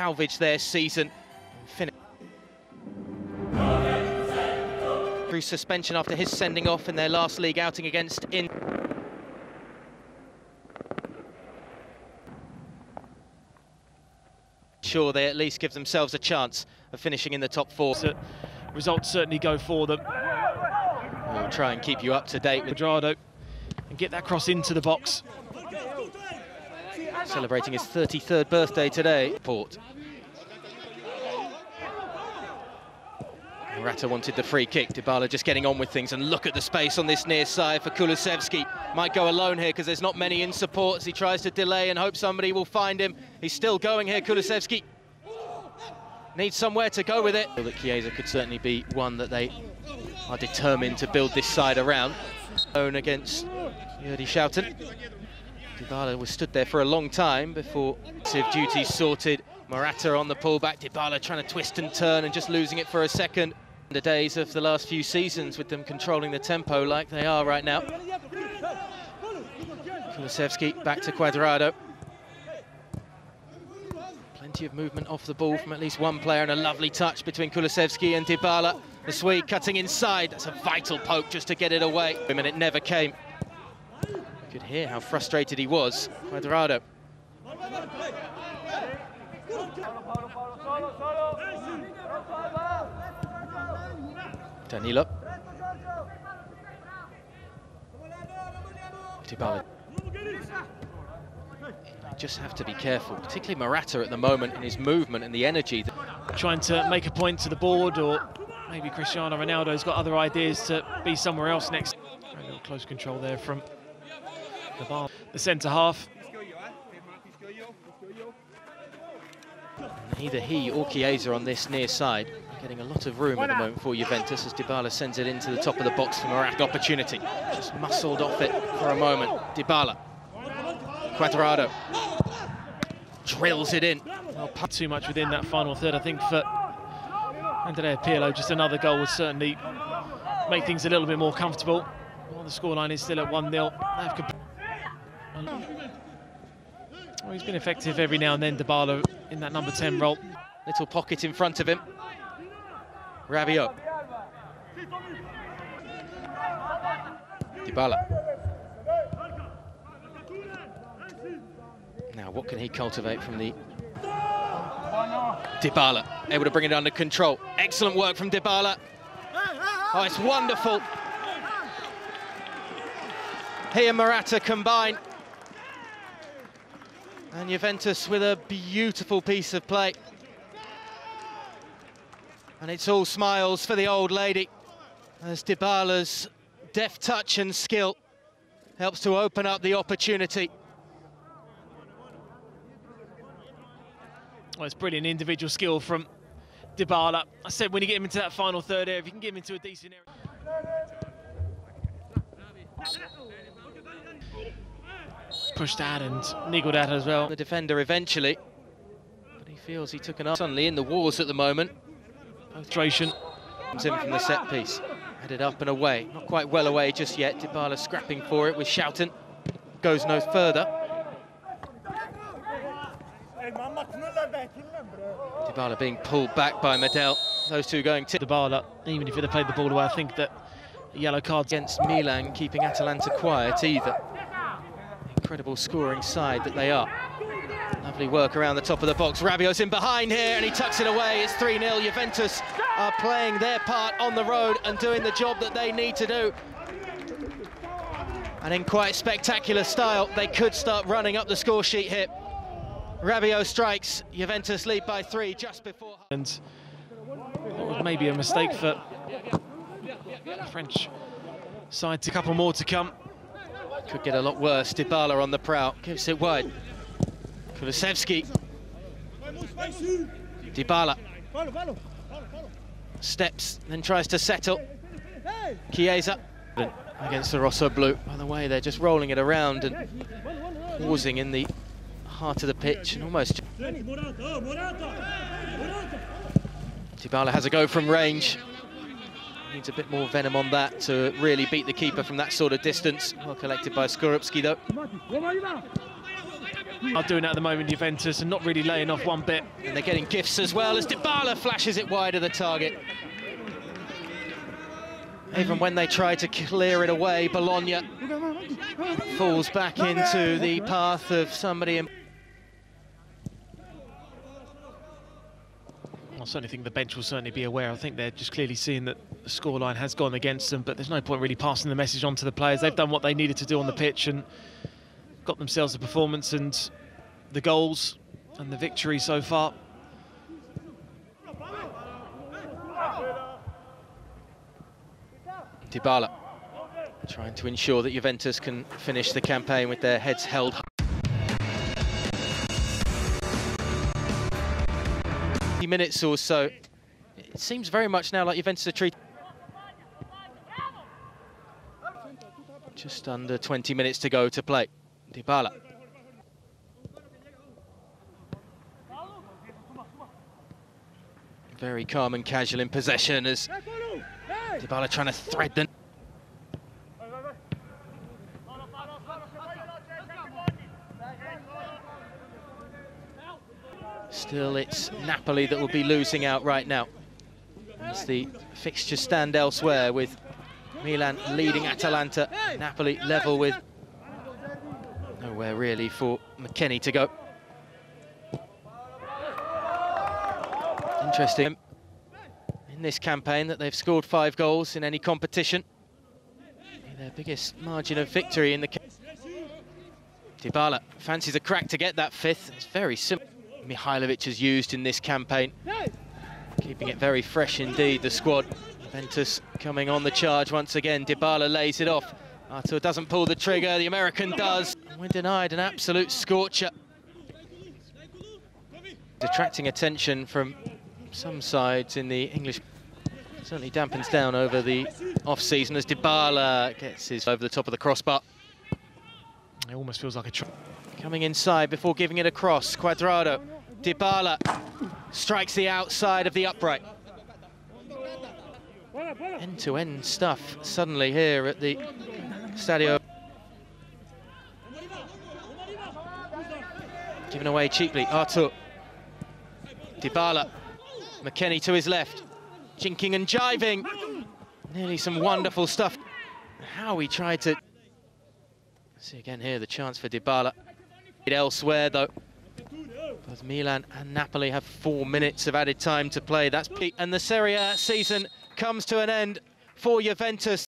salvage their season and finish through suspension after his sending off in their last league outing against Sure, they at least give themselves a chance of finishing in the top four. So results certainly go for them. We'll try and keep you up to date with jourdaï and get that cross into the box. Celebrating his 33rd birthday today. Port. Morata wanted the free kick. Dybala just getting on with things, and look at the space on this near side for Kulusevski. Might go alone here because there's not many in support as he tries to delay and hope somebody will find him. He's still going here, Kulusevski. Needs somewhere to go with it. I feel that Chiesa could certainly be one that they are determined to build this side around. Own against jourdaï. Dybala was stood there for a long time before duty sorted. Morata on the pullback, Dybala trying to twist and turn and just losing it for a second. The days of the last few seasons with them controlling the tempo like they are right now. Kulusevski back to Cuadrado. Plenty of movement off the ball from at least one player, and a lovely touch between Kulusevski and Dybala. The Swede cutting inside, that's a vital poke just to get it away. And it never came. You could hear how frustrated he was, Cuadrado. Danilo. Dybala. Just have to be careful, particularly Morata at the moment in his movement and the energy. Trying to make a point to the board, or maybe Cristiano Ronaldo's got other ideas to be somewhere else next. A little close control there from the centre half. Either he or Chiesa on this near side are getting a lot of room at the moment for Juventus as Dybala sends it into the top of the box for Morata. Opportunity, just muscled off it for a moment. Dybala, Cuadrado, drills it in. Not too much within that final third. I think for Andrea Pirlo, just another goal would certainly make things a little bit more comfortable. While the scoreline is still at 1-0. Well, he's been effective every now and then, Dybala, in that number 10 role. Little pocket in front of him. Rabiot. Dybala. Now, what can he cultivate from the... Dybala, able to bring it under control. Excellent work from Dybala. Oh, it's wonderful. He and Morata combine. And Juventus with a beautiful piece of play. And it's all smiles for the old lady as Dybala's deft touch and skill helps to open up the opportunity. Well, it's brilliant individual skill from Dybala. I said when you get him into that final third area, if you can get him into a decent area. Pushed at and niggled at as well. The defender eventually, but he feels he took an up. Suddenly in the wars at the moment. Frustration. Comes in from the set piece, headed up and away. Not quite well away just yet. Dybala scrapping for it with jourdaï. Goes no further. Dybala being pulled back by Medel. Those two going to Dybala, even if he'd have played the ball away, I think that the yellow card against Milan, keeping Atalanta quiet either. Incredible scoring side that they are. Lovely work around the top of the box. Rabiot's in behind here and he tucks it away. It's 3-0. Juventus are playing their part on the road and doing the job that they need to do. And in quite spectacular style, they could start running up the score sheet here. Rabiot strikes. Juventus lead by 3 just before. And what was maybe a mistake for the French side. A couple more to come. Could get a lot worse. Dybala on the prowl, gives it wide. Kulusevski. Dybala. Steps, then tries to settle. Chiesa against the Rosso Blue. By the way, they're just rolling it around and pausing in the heart of the pitch and almost... Dybala has a go from range. Needs a bit more venom on that to really beat the keeper from that sort of distance. Well collected by Skorupski though. are doing that at the moment, Juventus, and not really laying off one bit. And they're getting gifts as well as Dybala flashes it wide of the target. Even when they try to clear it away, Bologna falls back into the path of somebody. I certainly think the bench will certainly be aware. I think they're just clearly seeing that the scoreline has gone against them, but there's no point really passing the message on to the players. They've done what they needed to do on the pitch and got themselves the performance and the goals and the victory so far. Dybala trying to ensure that Juventus can finish the campaign with their heads held high. Minutes or so, it seems very much now like Juventus are treated. Just under 20 minutes to go to play. Dybala. Very calm and casual in possession as Dybala trying to thread the... Still, it's Napoli that will be losing out right now, as the fixtures stand elsewhere, with Milan leading Atalanta, Napoli level with nowhere really for McKennie to go. Interesting in this campaign that they've scored 5 goals in any competition. Their biggest margin of victory in the... Dybala fancies a crack to get that 5th. It's very simple. Mihajlovic has used in this campaign, keeping it very fresh indeed, the squad. Juventus coming on the charge once again. Dybala lays it off. Artur doesn't pull the trigger, the American does. We're denied an absolute scorcher. Attracting attention from some sides in the English. Certainly dampens down over the off-season as Dybala gets his over the top of the crossbar. It almost feels like a try. Coming inside before giving it across, Cuadrado. Dybala strikes the outside of the upright. End-to-end stuff suddenly here at the Stadio. Given away cheaply, Artur. Dybala, McKennie to his left, jinking and jiving. Nearly some wonderful stuff. How he tried to... See again here, the chance for Dybala. Elsewhere though, both Milan and Napoli have 4 minutes of added time to play. That's and the Serie A season comes to an end for Juventus.